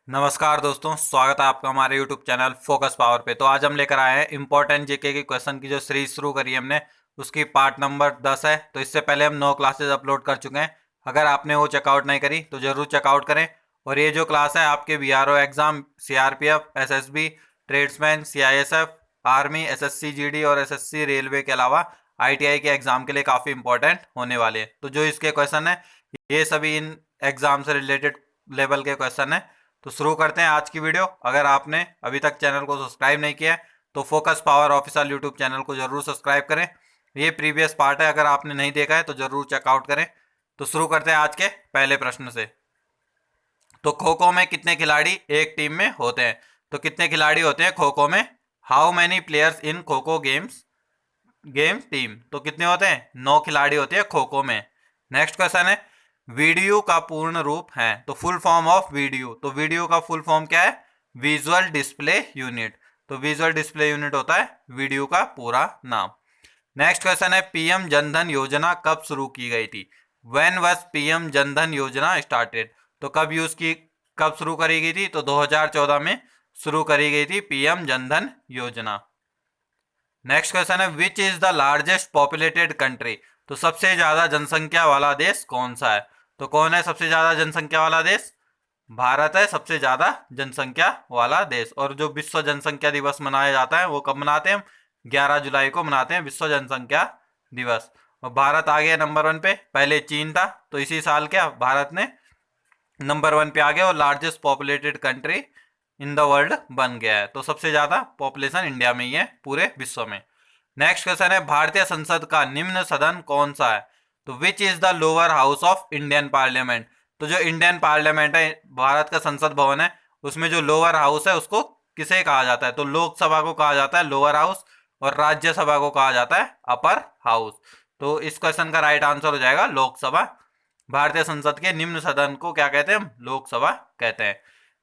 नमस्कार दोस्तों, स्वागत है आपका हमारे YouTube चैनल फोकस पावर पे। तो आज हम लेकर आए हैं इंपॉर्टेंट जीके के क्वेश्चन की जो सीरीज शुरू करी हमने, उसकी पार्ट नंबर 10 है। तो इससे पहले हम 9 क्लासेस अपलोड कर चुके हैं। अगर आपने वो चेकआउट नहीं करी तो जरूर चेकआउट करें। और ये जो क्लास है आपके BRO exam, CRPF, SSB, tradesman, CISF, army, SSC GD और एसएससी रेलवे के अलावा आईटीआई के एग्जाम के लिए काफी इंपॉर्टेंट होने वाले हैं। तो जो इसके क्वेश्चन है ये सभी इन एग्जाम से रिलेटेड लेवल के क्वेश्चन है। तो शुरू करते हैं आज की वीडियो। अगर आपने अभी तक चैनल को सब्सक्राइब नहीं किया है तो focus power official YouTube channel को जरूर सब्सक्राइब करें। ये प्रीवियस पार्ट है, अगर आपने नहीं देखा है तो जरूर चेकआउट करें। तो शुरू करते हैं आज के पहले प्रश्न से। तो खो खो में कितने खिलाड़ी एक टीम में होते हैं? तो कितने खिलाड़ी होते हैं खो खो में? How many players in kho kho game team? तो कितने होते हैं? 9 खिलाड़ी होते हैं खो खो में। नेक्स्ट क्वेश्चन है, वीडियो का पूर्ण रूप है? तो फुल फॉर्म ऑफ वीडियो। तो वीडियो का फुल फॉर्म क्या है? Visual display unit. तो विजुअल डिस्प्ले यूनिट होता है वीडियो का पूरा नाम। नेक्स्ट क्वेश्चन है, पीएम जनधन योजना कब शुरू की गई थी? व्हेन वाज पीएम जनधन योजना स्टार्टेड? तो कब शुरू करी गई थी? तो 2014 में शुरू करी गई थी पीएम जनधन योजना। नेक्स्ट क्वेश्चन है, which is the largest populated country? तो सबसे ज्यादा जनसंख्या वाला देश कौन सा है? तो कौन है सबसे ज्यादा जनसंख्या वाला देश? भारत है सबसे ज्यादा जनसंख्या वाला देश। और जो विश्व जनसंख्या दिवस मनाया जाता है वो कब मनाते हैं हम? 11 जुलाई को मनाते हैं विश्व जनसंख्या दिवस। और भारत आ गया नंबर 1 पे। पहले चीन था, तो इसी साल क्या भारत ने नंबर 1 पे आ गया और largest populated country in the world बन गया है। तो सबसे ज्यादा पॉपुलेशन इंडिया में ही है पूरे विश्व में। नेक्स्ट क्वेश्चन है, भारतीय संसद का निम्न सदन कौन सा है? तो which is the lower house of Indian parliament? तो जो इंडियन पार्लियामेंट है, भारत का संसद भवन है, उसमें जो लोअर हाउस है उसको किसे कहा जाता है? तो लोकसभा को कहा जाता है लोअर हाउस और राज्यसभा को कहा जाता है अपर हाउस। तो इस क्वेश्चन का राइट आंसर हो जाएगा लोकसभा। भारतीय संसद के निम्न सदन को क्या कहते हैं हम? लोकसभा कहते हैं।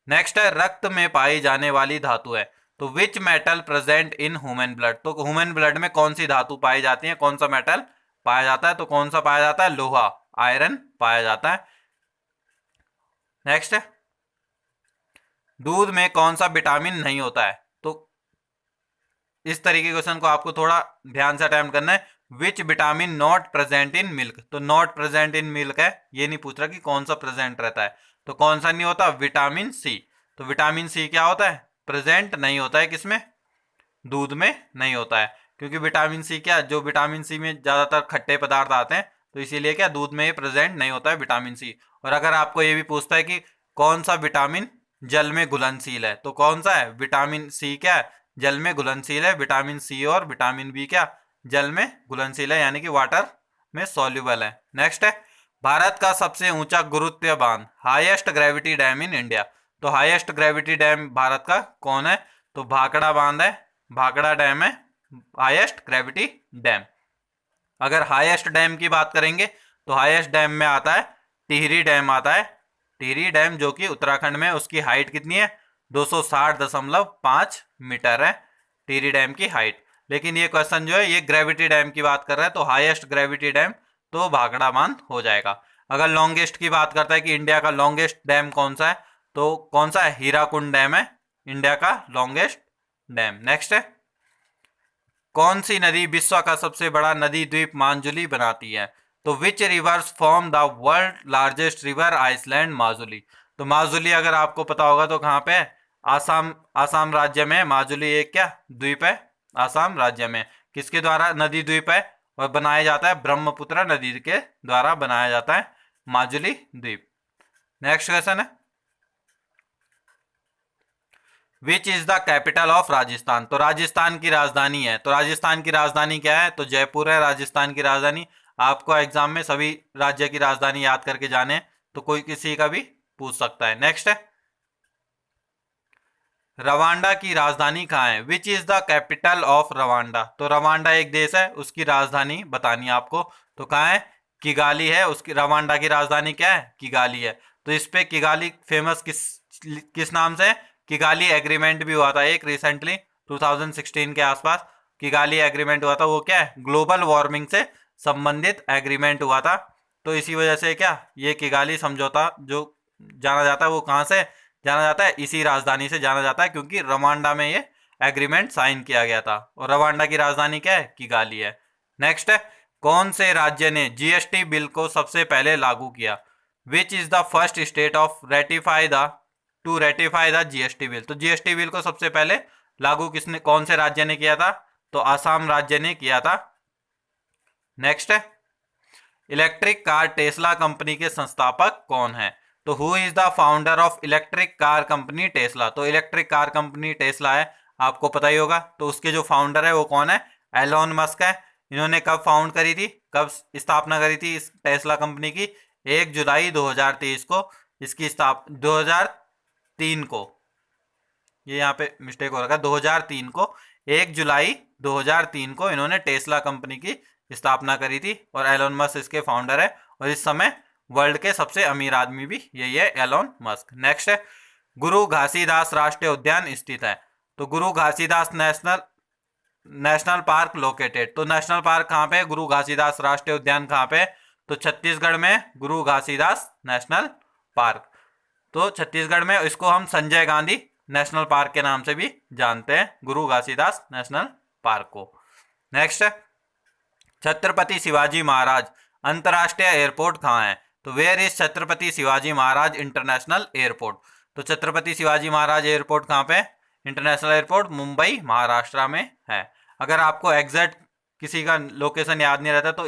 नेक्स्ट है, रक्त में पाई जाने वाली धातु है? तो which metal present in human blood? तो ह्यूमन ब्लड में कौन सी धातु पाई जाती है? कौन सा मेटल पाया जाता है? तो कौन सा पाया जाता है? लोहा, आयरन पाया जाता है। नेक्स्ट है, दूध में कौन सा विटामिन नहीं होता है? तो इस तरीके के क्वेश्चन को आपको थोड़ा ध्यान से अटेम्प्ट करना है। Which vitamin not present in milk? तो नॉट प्रेजेंट इन मिल्क है, ये नहीं पूछ रहा कि कौन सा प्रेजेंट रहता है। तो कौन सा नहीं होता? Vitamin C. तो विटामिन सी क्या होता है? प्रेजेंट नहीं होता है किसमें? दूध में नहीं होता है। क्योंकि विटामिन सी क्या, जो विटामिन सी में ज्यादातर खट्टे पदार्थ आते हैं, तो इसीलिए क्या दूध में ये प्रेजेंट नहीं होता है विटामिन सी। और अगर आपको ये भी पूछता है कि कौन सा विटामिन जल में घुलनशील है, तो कौन सा है? विटामिन सी क्या है? जल में घुलनशील है। विटामिन सी और विटामिन बी क्या जल में घुलनशील है, यानी कि वाटर में सॉल्युबल है। नेक्स्ट है, भारत का सबसे ऊंचा गुरुत्वीय बांध, highest gravity dam in India? तो हाईएस्ट ग्रेविटी डैम भारत का कौन है? तो भाखड़ा बांध है, भाखड़ा डैम है हाईएस्ट ग्रेविटी डैम। अगर हाईएस्ट डैम की बात करेंगे तो हाईएस्ट डैम में आता है टिहरी डैम आता है। टिहरी डैम जो कि उत्तराखंड में, उसकी हाइट कितनी है? 260.5 मीटर है टिहरी डैम की हाइट। लेकिन ये क्वेश्चन जो है ये ग्रेविटी डैम की बात कर रहा है, तो हाईएस्ट ग्रेविटी डैम तो भाखड़ा बांध हो जाएगा। अगर लॉन्गेस्ट की बात करता है कि इंडिया का लॉन्गेस्ट डैम कौन सा है, तो कौन सा है? हीराकुंड डैम है इंडिया का लॉन्गेस्ट डैम। नेक्स्ट है, कौन सी नदी विश्व का सबसे बड़ा नदी द्वीप मांजुली बनाती है? तो which rivers form the world largest river island Majuli? तो माजुली अगर आपको पता होगा तो कहाँ पे है? आसाम, आसाम राज्य में माजुली एक क्या द्वीप है? आसाम राज्य में। किसके द्वारा नदी द्वीप है और बनाया जाता है? ब्रह्मपुत्र नदी के द्वारा बनाया जाता है माजुली द्वीप। नेक्स्ट क्वेश्चन है, which is the capital of Rajasthan? तो राजस्थान की राजधानी है, तो राजस्थान की राजधानी क्या है? तो जयपुर है राजस्थान की राजधानी। आपको एग्जाम में सभी राज्य की राजधानी याद करके जाने, तो कोई किसी का भी पूछ सकता है। नेक्स्ट है, रवांडा की राजधानी कहाँ है? Which is the capital of Rwanda? तो रवांडा एक देश है, उसकी राजधानी बतानी है आपको। तो कहाँ है? किगाली है उसकी। रवांडा की राजधानी क्या है? किगाली है। तो इस पे किगाली फेमस किस नाम से है? किगाली एग्रीमेंट भी हुआ था एक रिसेंटली 2016 के आसपास। किगाली एग्रीमेंट हुआ था, वो क्या है? ग्लोबल वार्मिंग से संबंधित एग्रीमेंट हुआ था। तो इसी वजह से क्या ये किगाली समझौता जो जाना जाता है वो कहाँ से? जाना जाता है? इसी राजधानी से जाना जाता है, क्योंकि रवांडा में ये एग्रीमेंट साइन किया गया था। और रवांडा की राजधानी क्या है? किगाली है। नेक्स्ट है, कौन से राज्य ने जीएसटी बिल को सबसे पहले लागू किया? Which is the first state of ratify the GST bill? तो जीएसटी बिल को सबसे पहले लागू किसने, कौन से राज्य ने किया था? तो आसाम राज्य ने किया था। नेक्स्ट है, इलेक्ट्रिक कार टेस्ला कंपनी के संस्थापक कौन है? तो who is the founder of electric car company Tesla? तो इलेक्ट्रिक कार कंपनी टेस्ला है, आपको पता ही होगा। तो उसके जो फाउंडर है वो कौन है? एलोन मस्क है। इन्होंने कब फाउंड करी थी, कब स्थापना करी थी इस टेस्ला कंपनी की? 1 जुलाई 2023 को इसकी 2003 को, ये यहाँ पे मिस्टेक हो रखा है, 2003 को, 1 जुलाई 2003 को इन्होंने टेस्ला कंपनी की स्थापना करी थी। और एलोन मस्क इसके फाउंडर है, और इस समय वर्ल्ड के सबसे अमीर आदमी भी यही है, एलोन मस्क। नेक्स्ट है, गुरु घासीदास राष्ट्रीय उद्यान स्थित है? तो गुरु घासीदास नेशनल पार्क लोकेटेड। तो नेशनल पार्क कहाँ पे है? गुरु घासीदास राष्ट्रीय उद्यान कहाँ पे? तो छत्तीसगढ़ में गुरु घासीदास नेशनल पार्क। तो छत्तीसगढ़ में इसको हम संजय गांधी नेशनल पार्क के नाम से भी जानते हैं, गुरु घासीदास नेशनल पार्क को। नेक्स्ट है, छत्रपति शिवाजी महाराज अंतरराष्ट्रीय एयरपोर्ट कहाँ है? तो where is Chhatrapati Shivaji Maharaj international airport? तो छत्रपति शिवाजी महाराज एयरपोर्ट कहाँ पे? इंटरनेशनल एयरपोर्ट मुंबई महाराष्ट्र में है। अगर आपको एग्जैक्ट किसी का लोकेशन याद नहीं रहता तो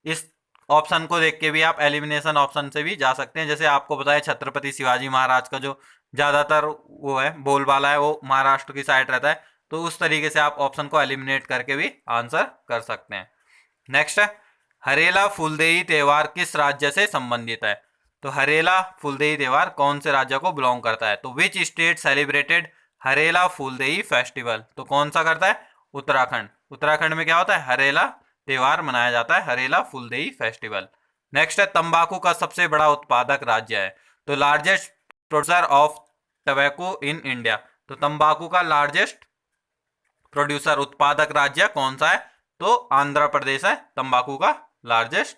इस ऑप्शन को देख के भी आप एलिमिनेशन ऑप्शन से भी जा सकते हैं। जैसे आपको पता है छत्रपति शिवाजी महाराज का जो ज़्यादातर वो है बोलबाला है वो महाराष्ट्र की साइड रहता है, तो उस तरीके से आप ऑप्शन को एलिमिनेट करके भी आंसर कर सकते हैं। नेक्स्ट है, हरेला फूलदेई त्योहार किस राज्य से संबंधित है? तो हरेला फूलदेई त्योहार कौन से राज्य को बिलोंग करता है? तो which state celebrated Harela Phooldei festival? तो कौन सा करता है? उत्तराखंड। उत्तराखंड में क्या होता है? हरेला त्योहार मनाया जाता है, हरेला फूलदेई फेस्टिवल। नेक्स्ट है, तंबाकू का सबसे बड़ा उत्पादक राज्य है? तो largest producer of tobacco in India? तो तंबाकू का लार्जेस्ट प्रोड्यूसर उत्पादक राज्य कौन सा है? तो आंध्र प्रदेश है तंबाकू का लार्जेस्ट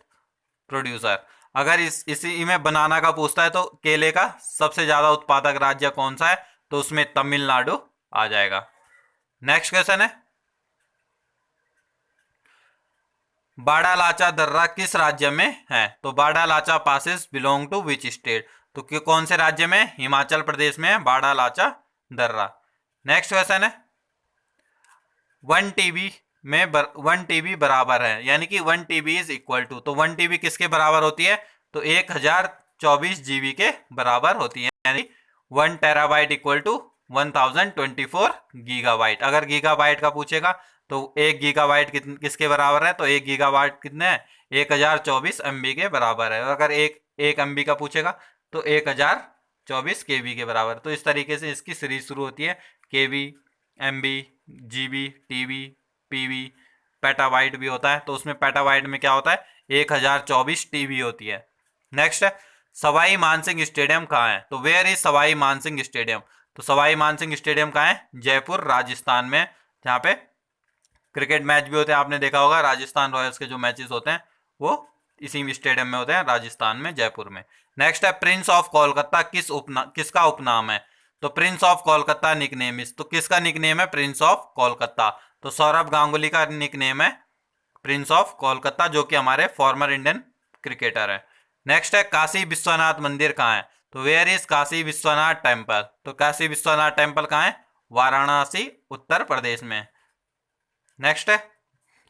प्रोड्यूसर। अगर इसी में बनाना का पूछता है तो केले का सबसे ज्यादा उत्पादक राज्य कौन सा है? तो उसमें तमिलनाडु आ जाएगा। नेक्स्ट क्वेश्चन है, बाड़ालाचा दर्रा किस राज्य में है? तो Baralacha passes belong to which state? तो कौन से राज्य में? हिमाचल प्रदेश में है बाड़ालाचा दर्रा। नेक्स्ट क्वेश्चन है, 1 TB में 1 TB बराबर है, यानी कि 1 TB इज इक्वल टू, तो 1 TB किसके बराबर होती है? तो 1024 GB के बराबर होती है, यानी 1 टेराबाइट इक्वल टू 1024 गीगाबाइट। अगर गीगाबाइट का पूछेगा तो 1 गीगाबाइट किसके बराबर है? तो 1 गीगाबाइट कितने हैं? 1024 MB के बराबर है। और अगर एक MB का पूछेगा तो 1024 KB के बराबर। तो इस तरीके से इसकी सीरीज शुरू होती है, KB, MB, GB, TB, PB, petabyte भी होता है। तो उसमें पेटाबाइट में क्या होता है? 1024 TB होती है। नेक्स्ट है, सवाई मानसिंह स्टेडियम कहाँ है? तो where is Sawai Mansingh stadium? तो सवाई मानसिंह स्टेडियम कहाँ है? जयपुर राजस्थान में, जहाँ पे क्रिकेट मैच भी होते हैं। आपने देखा होगा राजस्थान रॉयल्स के जो मैचेस होते हैं वो इसी स्टेडियम में होते हैं, राजस्थान में, जयपुर में। नेक्स्ट है, प्रिंस ऑफ कोलकाता किसका उपनाम है? तो प्रिंस ऑफ कोलकाता निकनेम इस, तो किसका निकनेम है प्रिंस ऑफ कोलकाता? तो सौरभ गांगुली का निकनेम है प्रिंस ऑफ कोलकाता, जो कि हमारे फॉर्मर इंडियन क्रिकेटर है। नेक्स्ट है, काशी विश्वनाथ मंदिर कहाँ है? तो where is Kashi Vishwanath temple? तो काशी विश्वनाथ टेम्पल कहाँ है? वाराणसी, उत्तर प्रदेश में। नेक्स्ट है,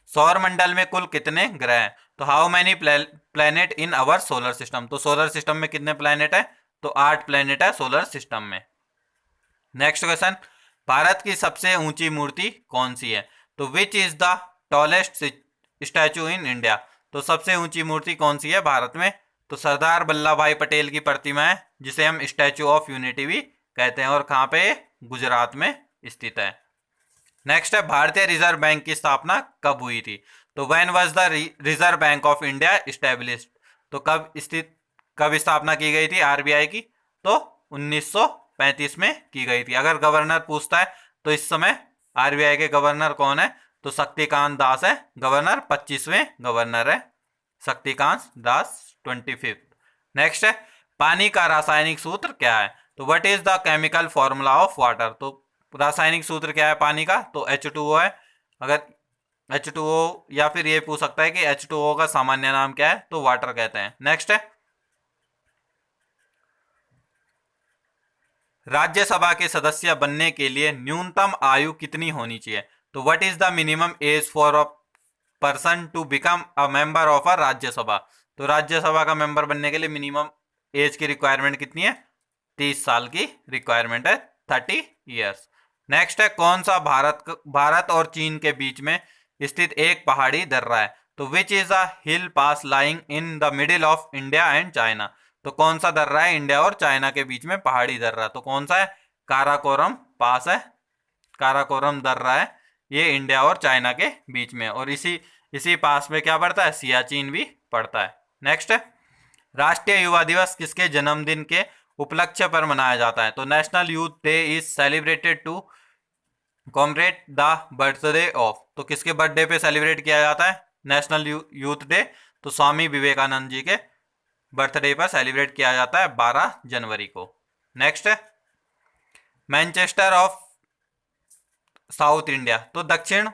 सौर मंडल में कुल कितने ग्रह हैं? तो how many planet in our solar system? तो सोलर सिस्टम में कितने प्लेनेट है? तो 8 प्लेनेट है सोलर सिस्टम में। नेक्स्ट क्वेश्चन, भारत की सबसे ऊंची मूर्ति कौन सी है? तो which is the tallest statue in India? तो सबसे ऊंची मूर्ति कौन सी है भारत में? तो सरदार वल्लभ भाई पटेल की प्रतिमा है, जिसे हम स्टैचू ऑफ यूनिटी भी कहते हैं। और कहाँ पे? गुजरात में स्थित है। नेक्स्ट है, भारतीय रिजर्व बैंक की स्थापना कब हुई थी? तो when was the reserve bank of India established? तो कब स्थापना की गई थी आरबीआई की? तो 1935 में की गई थी। अगर गवर्नर पूछता है तो इस समय आरबीआई के गवर्नर कौन है? तो शक्तिकांत दास है गवर्नर, 25वें गवर्नर है शक्तिकांत दास, 25th। नेक्स्ट है, पानी का रासायनिक सूत्र क्या है? तो what is the chemical formula of water, तो रासायनिक सूत्र क्या है पानी का, तो H2O है। अगर H2O, या फिर ये पूछ सकता है कि H2O का सामान्य नाम क्या है, तो वाटर कहते हैं। नेक्स्ट है, राज्यसभा के सदस्य बनने के लिए न्यूनतम आयु कितनी होनी चाहिए, तो what is the minimum age for a person to become a member of a Rajya Sabha, तो राज्यसभा का मेंबर बनने के लिए मिनिमम एज की रिक्वायरमेंट कितनी है, 30 साल की रिक्वायरमेंट है, 30 ईयर्स। नेक्स्ट है, कौन सा भारत और चीन के बीच में स्थित एक पहाड़ी दर्रा है, तो which is a hill pass lying in the middle of India and China, तो कौन सा दर्रा है इंडिया और चाइना के बीच में पहाड़ी दर्रा, तो कौन सा है, काराकोरम पास है, काराकोरम दर्रा है, ये इंडिया और चाइना के बीच में, और इसी इसी पास में क्या पड़ता है, सियाचिन भी पड़ता है। नेक्स्ट है, राष्ट्रीय युवा दिवस किसके जन्मदिन के उपलक्ष्य पर मनाया जाता है, तो national youth day is celebrated to commemorate the birthday of, तो किसके बर्थडे पे सेलिब्रेट किया जाता है नेशनल यूथ डे, तो स्वामी विवेकानंद जी के बर्थडे पर सेलिब्रेट किया जाता है 12 जनवरी को। नेक्स्ट है, मैनचेस्टर ऑफ साउथ इंडिया, तो दक्षिण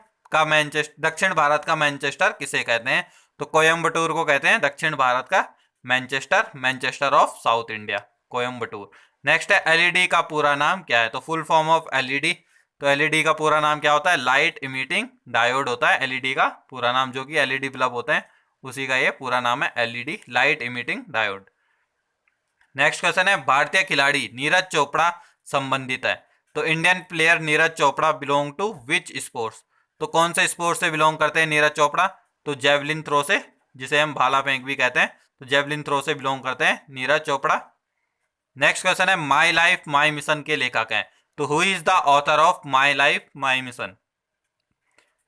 भारत का मैनचेस्टर किसे कहते हैं, तो कोयम्बटूर को कहते हैं दक्षिण भारत का Manchester of south India, Coimbatore. Next है, एलईडी का पूरा नाम क्या है, तो फुल फॉर्म ऑफ एलईडी, तो एलईडी का पूरा नाम क्या होता है, लाइट इमिटिंग डायोड होता है एलईडी का पूरा नाम, जो कि एलईडी बल्ब होते हैं उसी का ये पूरा नाम है LED, light emitting diode. Next question है, भारतीय खिलाड़ी नीरज चोपड़ा संबंधित है, तो Indian player Neeraj Chopra belong to which sports, तो कौन से स्पोर्ट्स से बिलोंग करते हैं नीरज चोपड़ा, तो जेवलिन थ्रो से, जिसे हम भाला फेंक भी कहते हैं, तो जेवलिन थ्रो से बिलोंग करते हैं नीरज चोपड़ा। नेक्स्ट क्वेश्चन है, माई लाइफ माई मिशन के लेखक हैं, तो who is the author of my life my mission,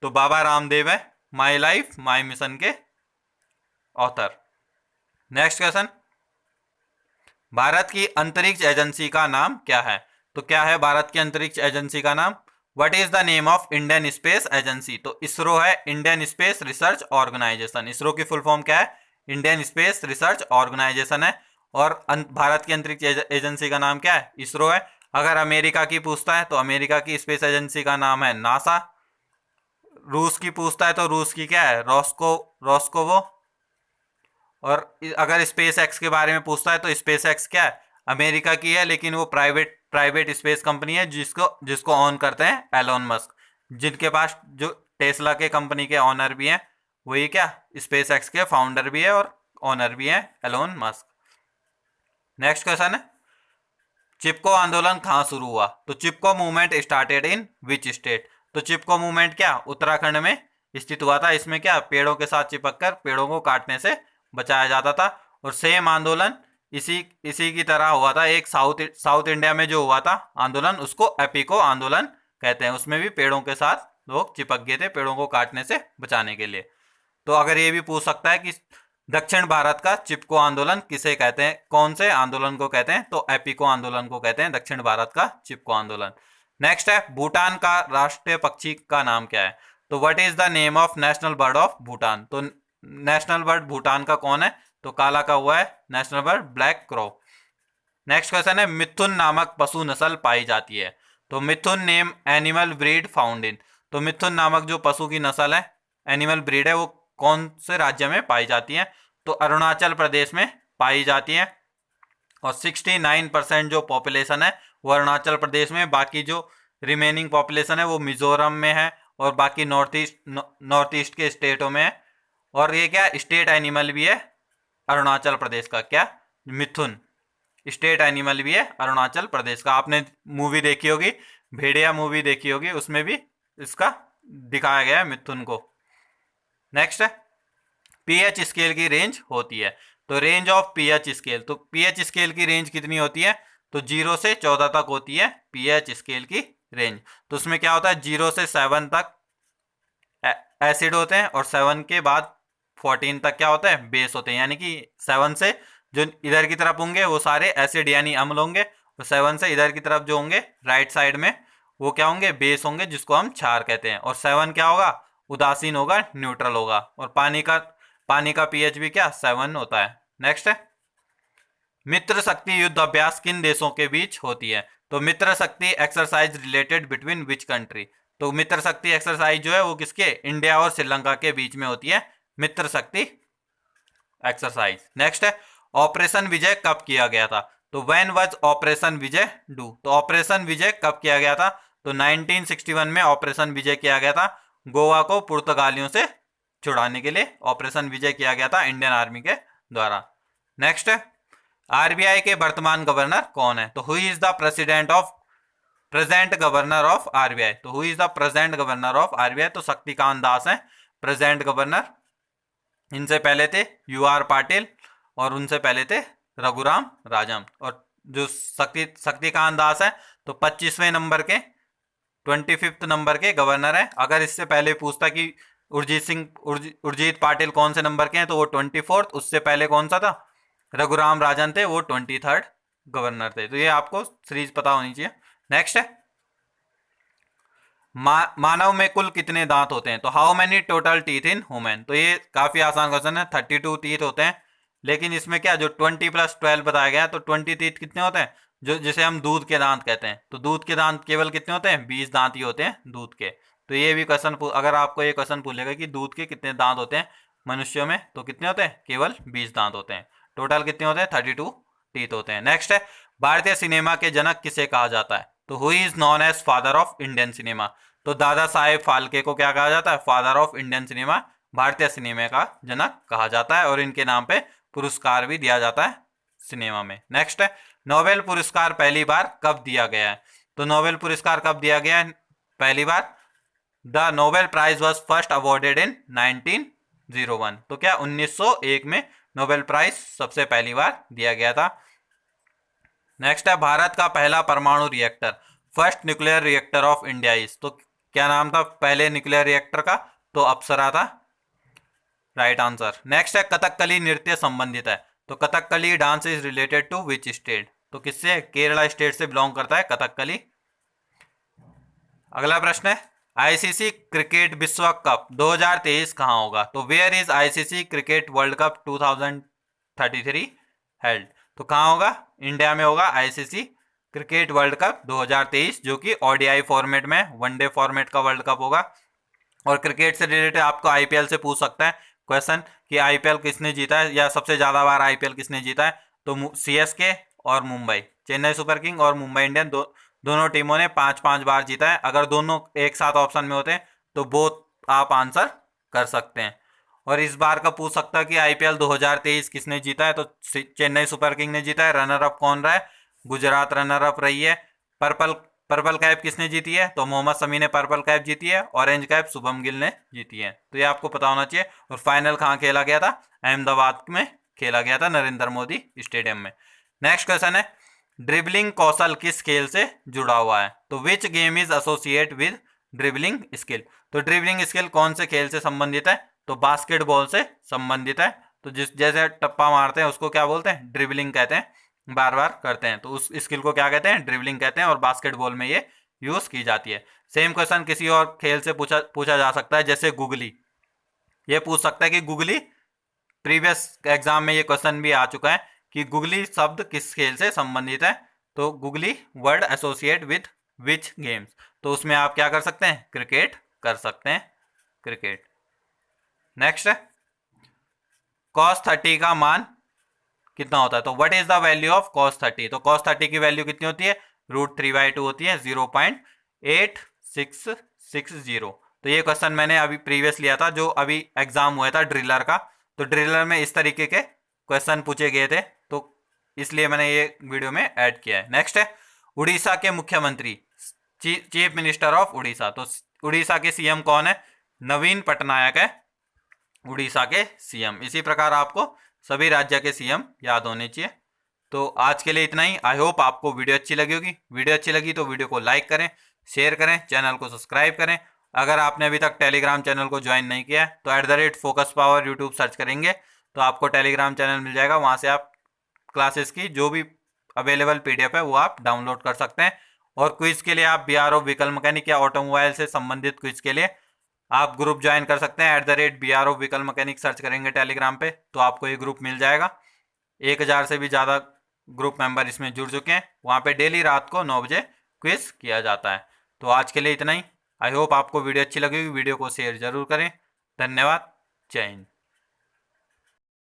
तो बाबा रामदेव है माई लाइफ माई मिशन के ऑथर। नेक्स्ट क्वेश्चन, भारत की अंतरिक्ष एजेंसी का नाम क्या है, तो क्या है भारत की अंतरिक्ष एजेंसी का नाम, what is the name of Indian space agency, तो इसरो है Indian space research organisation, ISRO की फुल फॉर्म क्या है, इंडियन स्पेस रिसर्च ऑर्गेनाइजेशन है। और भारत की अंतरिक्ष एजेंसी का नाम क्या है, इसरो है। अगर अमेरिका की पूछता है तो अमेरिका की स्पेस एजेंसी का नाम है नासा, रूस की पूछता है तो रूस की क्या है, रॉस्कोवो, और अगर स्पेस एक्स के बारे में पूछता है तो स्पेस एक्स क्या है, अमेरिका की है, लेकिन वो प्राइवेट स्पेस कंपनी है जिसको ऑन करते हैं एलोन मस्क, जिनके पास जो टेस्ला के कंपनी के ऑनर भी हैं, वही क्या स्पेस एक्स के फाउंडर भी है और ऑनर भी है एलोन मस्क। नेक्स्ट क्वेश्चन है, चिपको आंदोलन कहाँ शुरू हुआ, तो Chipko movement started in which state, तो चिपको मूवमेंट क्या उत्तराखंड में स्थित हुआ था। इसमें क्या पेड़ों के साथ चिपककर पेड़ों को काटने से बचाया जाता था। और सेम आंदोलन इसी की तरह हुआ था एक साउथ इंडिया में जो हुआ था आंदोलन, उसको एपिको आंदोलन कहते हैं। उसमें भी पेड़ों के साथ लोग चिपक गए थे पेड़ों को काटने से बचाने के लिए। तो अगर ये भी पूछ सकता है कि दक्षिण भारत का चिपको आंदोलन किसे कहते हैं, कौन से आंदोलन को कहते हैं, तो एपिको आंदोलन को कहते हैं दक्षिण भारत का चिपको आंदोलन। नेक्स्ट है, भूटान का राष्ट्रीय पक्षी का नाम क्या है, तो what is the name of national bird of Bhutan, तो नेशनल बर्ड भूटान का कौन है, तो काला का हुआ है national bird black crow. Next question है, मिथुन नामक पशु नस्ल पाई जाती है, तो mithun name animal breed found in, तो मिथुन नामक जो पशु की नस्ल है एनिमल ब्रीड है वो कौन से राज्य में पाई जाती है, तो अरुणाचल प्रदेश में पाई जाती है। और 69% जो पॉपुलेशन है वो अरुणाचल प्रदेश में, बाकी जो रिमेनिंग पॉपुलेशन है वो मिजोरम में है और बाकी नॉर्थ ईस्ट के स्टेटों में है। और ये क्या स्टेट एनिमल भी है अरुणाचल प्रदेश का, क्या मिथुन स्टेट एनिमल भी है अरुणाचल प्रदेश का। आपने मूवी देखी होगी, भेड़िया मूवी देखी होगी, उसमें भी इसका दिखाया गया है मिथुन को। नेक्स्ट है, पीएच स्केल की रेंज होती है, तो रेंज ऑफ पीएच स्केल, तो पीएच स्केल की रेंज कितनी होती है, तो 0 से 14 तक होती है पीएच स्केल की रेंज। तो उसमें क्या होता है 0 से 7 तक एसिड होते हैं और 7 के बाद 14 तक क्या होता है बेस होते हैं, यानी कि 7 से जो इधर की तरफ होंगे वो सारे एसिड यानी अम्ल होंगे, और 7 से इधर की तरफ जो होंगे राइट साइड में वो क्या होंगे बेस होंगे, जिसको हम क्षार कहते हैं। और 7 क्या होगा उदासीन होगा, न्यूट्रल होगा। और पानी का पीएच भी क्या 7 होता है। नेक्स्ट है, मित्र शक्ति युद्ध अभ्यास किन देशों के बीच होती है? तो मित्र शक्ति exercise related between which country? तो मित्र शक्ति एक्सरसाइज जो है वो किसके, इंडिया और श्रीलंका के बीच में होती है मित्र शक्ति एक्सरसाइज। नेक्स्ट है ऑपरेशन विजय कब किया गया था? तो when was operation Vijay do? तो ऑपरेशन विजय कब किया गया था? तो 1961 में ऑपरेशन विजय किया गया था। गोवा को पुर्तगालियों से छुड़ाने के लिए ऑपरेशन विजय किया गया था इंडियन आर्मी के द्वारा। नेक्स्ट है आरबीआई के वर्तमान गवर्नर कौन है? तो who is the present governor of RBI? तो who is the present governor of RBI? तो शक्तिकांत दास है प्रेजेंट गवर्नर। इनसे पहले थे यू आर पाटिल और उनसे पहले थे रघुराम राजन। और जो शक्तिकांत दास है तो 25वें नंबर के 25th नंबर के गवर्नर है। अगर इससे पहले पूछता कि उर्जित पाटिल कौन से नंबर के हैं तो वो 24th, उससे पहले कौन सा था, रघुराम राजन थे, वो 23rd गवर्नर थे। तो ये आपको सीरीज पता होनी चाहिए। नेक्स्ट है मानव में कुल कितने दांत होते हैं? तो how many total teeth in human? तो ये काफी आसान क्वेश्चन है। 32 टीथ होते हैं, लेकिन इसमें क्या जो 20 + 12 बताया गया है, तो 20 टीथ कितने होते हैं, जो जिसे हम दूध के दांत कहते हैं। तो दूध के दांत केवल कितने होते हैं? 20 दांत ही होते हैं दूध के। तो ये भी क्वेश्चन, अगर आपको ये क्वेश्चन पूछेगा कि दूध के कितने दांत होते हैं मनुष्यों में, तो कितने होते हैं? केवल 20 दांत होते हैं। टोटल कितने होते हैं? 32 टीथ होते हैं। नेक्स्ट है भारतीय सिनेमा के जनक किसे कहा जाता है? तो who is known as father of Indian cinema? तो दादा साहेब फाल्के को क्या कहा जाता है? फादर ऑफ इंडियन सिनेमा, भारतीय सिनेमा का जनक कहा जाता है। और इनके नाम पे पुरस्कार भी दिया जाता है सिनेमा में। नेक्स्ट है नोबेल पुरस्कार पहली बार कब दिया गया है? तो नोबेल पुरस्कार कब दिया गया है पहली बार? The Nobel prize was first awarded in 1901। तो क्या 1901 में नोबेल प्राइज सबसे पहली बार दिया गया था। नेक्स्ट है भारत का पहला परमाणु reactor, first nuclear reactor of India is? तो क्या नाम था पहले न्यूक्लियर रिएक्टर का? तो अप्सरा था, राइट आंसर। नेक्स्ट है कथकली नृत्य संबंधित है? तो Kathakali dance is related to which state? तो किससे? केरला स्टेट से बिलोंग करता है कथकली। अगला प्रश्न है आईसीसी क्रिकेट विश्व कप 2023 कहां होगा? तो where is ICC cricket world cup 2033 held? तो कहां होगा? इंडिया में होगा आईसीसी क्रिकेट वर्ल्ड कप 2023, जो कि ओडीआई फॉर्मेट में, वनडे फॉर्मेट का वर्ल्ड कप होगा। और क्रिकेट से रिलेटेड आपको आईपीएल से पूछ सकता है क्वेश्चन कि आईपीएल किसने जीता है, या सबसे ज्यादा बार आईपीएल किसने जीता है? तो सीएसके और मुंबई, चेन्नई सुपर किंग और मुंबई इंडियन, दोनों टीमों ने 5-5 बार जीता है। अगर दोनों एक साथ ऑप्शन में होते हैं तो बोथ आप आंसर कर सकते हैं। और इस बार का पूछ सकता है कि आईपीएल 2023 किसने जीता है? तो चेन्नई सुपर किंग ने जीता है। रनर अप कौन रहा है? गुजरात रनर अप रही है। पर्पल कैप किसने जीती है? तो मोहम्मद शमी ने पर्पल कैप जीती है। ऑरेंज कैप शुभम गिल ने जीती है। तो ये आपको पता होना चाहिए। और फाइनल कहाँ खेला गया था? अहमदाबाद में खेला गया था, नरेंद्र मोदी स्टेडियम में। नेक्स्ट क्वेश्चन है ड्रिबलिंग कौशल किस खेल से जुड़ा हुआ है? तो which game is associate with dribbling skill? तो ड्रिबलिंग स्किल कौन से खेल से संबंधित है? तो बास्केटबॉल से संबंधित है। तो जैसे टप्पा मारते हैं उसको क्या बोलते हैं? ड्रिबलिंग कहते हैं, बार बार करते हैं, तो उस स्किल को क्या कहते हैं? ड्रिबलिंग कहते हैं। और बास्केटबॉल में ये यूज की जाती है। सेम क्वेश्चन किसी और खेल से पूछा जा सकता है, जैसे गुगली। ये पूछ सकता है कि गुगली, प्रीवियस एग्जाम में ये क्वेश्चन भी आ चुका है कि गुगली शब्द किस खेल से संबंधित है? तो googly word associate with which games? तो उसमें आप क्या कर सकते हैं? क्रिकेट कर सकते हैं, क्रिकेट। नेक्स्ट है cos 30 का मान कितना होता है? तो what is the value of cos 30? तो cos 30 की वैल्यू कितनी होती है? √3/2 होती है, 0.8660। तो ये क्वेश्चन मैंने अभी प्रीवियस लिया था, जो अभी एग्जाम हुआ था ड्रिलर का। तो ड्रिलर में इस तरीके के क्वेश्चन पूछे गए थे, तो इसलिए मैंने ये वीडियो में ऐड किया है। नेक्स्ट है उड़ीसा के मुख्यमंत्री, चीफ मिनिस्टर ऑफ उड़ीसा। तो उड़ीसा के सीएम कौन है? नवीन पटनायक है उड़ीसा के सीएम। इसी प्रकार आपको सभी राज्य के सीएम याद होने चाहिए। तो आज के लिए इतना ही। आई होप आपको वीडियो अच्छी लगी होगी। वीडियो अच्छी लगी तो वीडियो को लाइक करें, शेयर करें, चैनल को सब्सक्राइब करें। अगर आपने अभी तक टेलीग्राम चैनल को ज्वाइन नहीं किया है तो @FocusPower यूट्यूब सर्च करेंगे तो आपको टेलीग्राम चैनल मिल जाएगा। वहाँ से आप क्लासेस की जो भी अवेलेबल PDF है वो आप डाउनलोड कर सकते हैं। और क्विज के लिए आप BRO व्हीकल मैकेनिक या ऑटोमोबाइल से संबंधित क्विज के लिए आप ग्रुप ज्वाइन कर सकते हैं। @BRO व्हीकल मैकेनिक सर्च करेंगे टेलीग्राम पे तो आपको ये ग्रुप मिल जाएगा। 1000 से भी ज़्यादा ग्रुप मेंबर इसमें जुड़ चुके हैं। वहाँ पे डेली रात को 9 बजे क्विज किया जाता है। तो आज के लिए इतना ही। आई होप आपको वीडियो अच्छी लगी होगी। वीडियो को शेयर जरूर करें। धन्यवाद। जय हिंद।